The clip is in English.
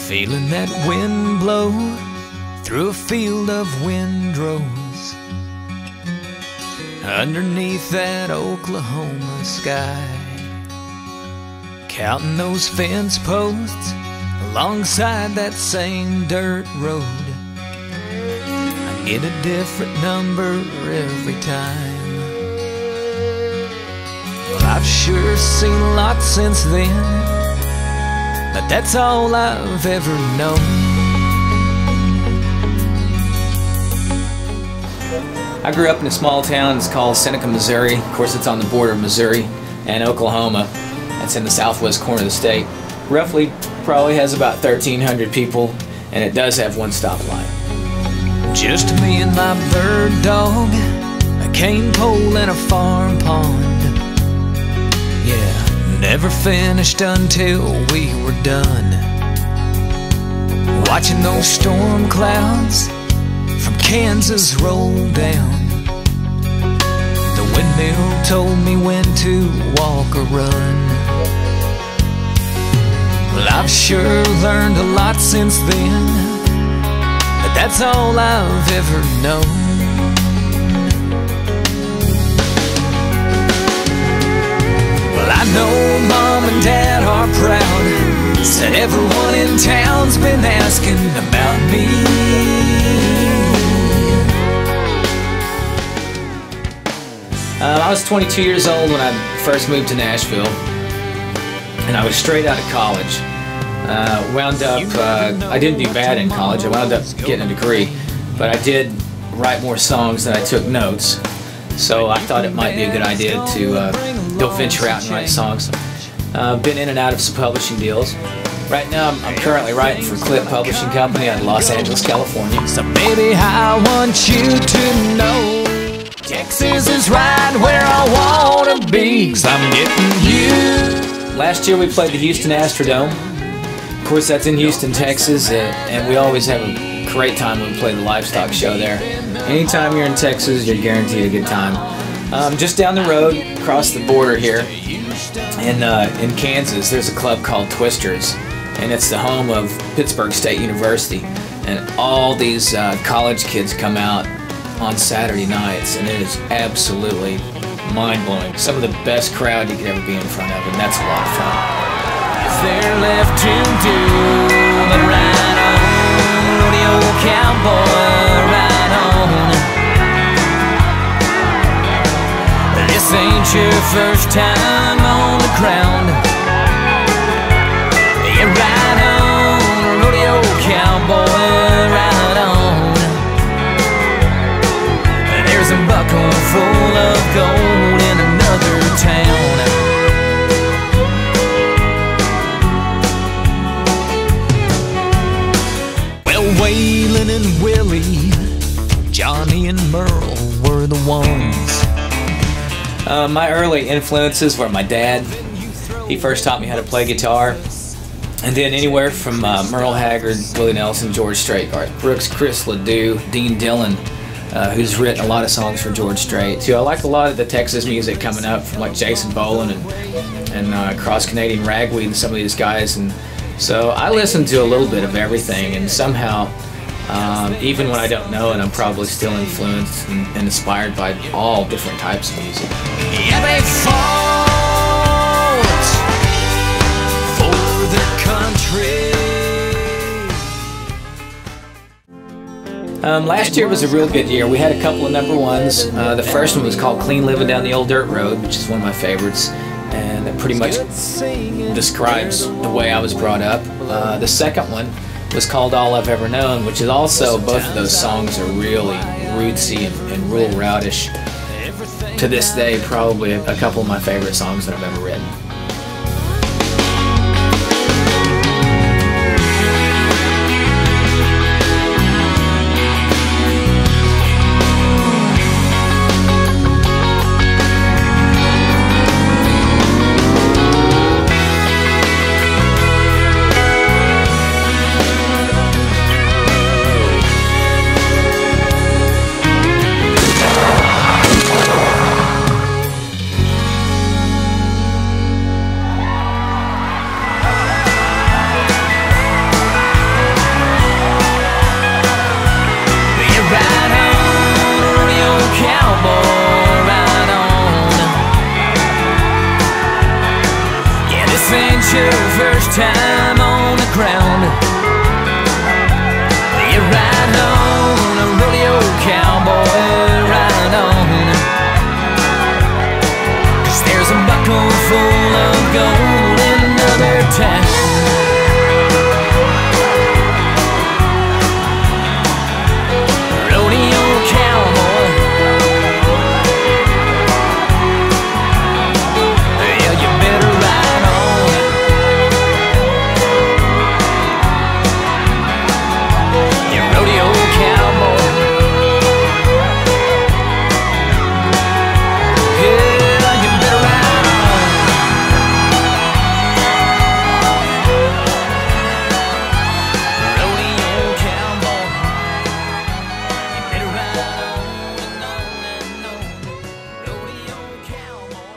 Feeling that wind blow through a field of windrows, underneath that Oklahoma sky, counting those fence posts alongside that same dirt road. I get a different number every time. Well, I've sure seen a lot since then, but that's all I've ever known. I grew up in a small town. It's called Seneca, Missouri. Of course, it's on the border of Missouri and Oklahoma. It's in the southwest corner of the state. Roughly, probably has about 1,300 people, and it does have one stoplight. Just me and my bird dog, a cane pole and a farm pond. Yeah, never finished until we were done. Watching those storm clouds from Kansas roll down. The windmill told me when to walk or run. Well, I've sure learned a lot since then, but that's all I've ever known. Well, I know Mom and Dad are proud, said everyone in town's been asking about me. I was 22 years old when I first moved to Nashville, and I was straight out of college. I didn't do bad in college. I wound up getting a degree, but I did write more songs than I took notes. So I thought it might be a good idea to go venture out and write songs. Been in and out of some publishing deals. Right now I'm currently writing for Clip Publishing Company out of Los Angeles, California. So baby, I want you to know Texas is right where I wanna be, 'cause I'm getting you. Last year we played the Houston Astrodome. Of course, that's in Houston, Texas, and we always have a great time when we play the livestock show there. Anytime you're in Texas, you're guaranteed a good time. Just down the road, across the border here, in Kansas, there's a club called Twisters, and it's the home of Pittsburgh State University. And all these college kids come out on Saturday nights, and it is absolutely mind-blowing. Some of the best crowd you could ever be in front of, and that's a lot of fun. Is there left to do but ride on, rodeo cowboy, ride on? This ain't your first time on the ground. You ride on, rodeo cowboy, ride on. There's a buckle full of gold in another town. Well, Waylon and Willie, Johnny and Merle were the ones. My early influences were my dad. He first taught me how to play guitar. And then anywhere from Merle Haggard, Willie Nelson, George Strait, Garth Brooks, Chris Ledoux, Dean Dillon, who's written a lot of songs for George Strait too. I like a lot of the Texas music coming up from like Jason Boland and Cross Canadian Ragweed and some of these guys, and so I listen to a little bit of everything, and somehow even when I don't know it, I'm probably still influenced and inspired by all different types of music. Yeah, they fought for their country. Last year was a real good year. We had a couple of #1s. The first one was called Clean Living Down the Old Dirt Road, which is one of my favorites, and it pretty much describes the way I was brought up. The second one was called All I've Ever Known, which is also, both of those songs are really rootsy and rural routish. To this day, probably a couple of my favorite songs that I've ever written. it's your first time on the ground, you ride on a rodeo cowboy, ride on. 'Cause there's a buckle full of gold in another town. Rodeo cowboy, yeah, you better ride on. You rodeo cowboy, yeah, you better ride on. Rodeo cowboy, you better ride on and on and on. Rodeo cowboy.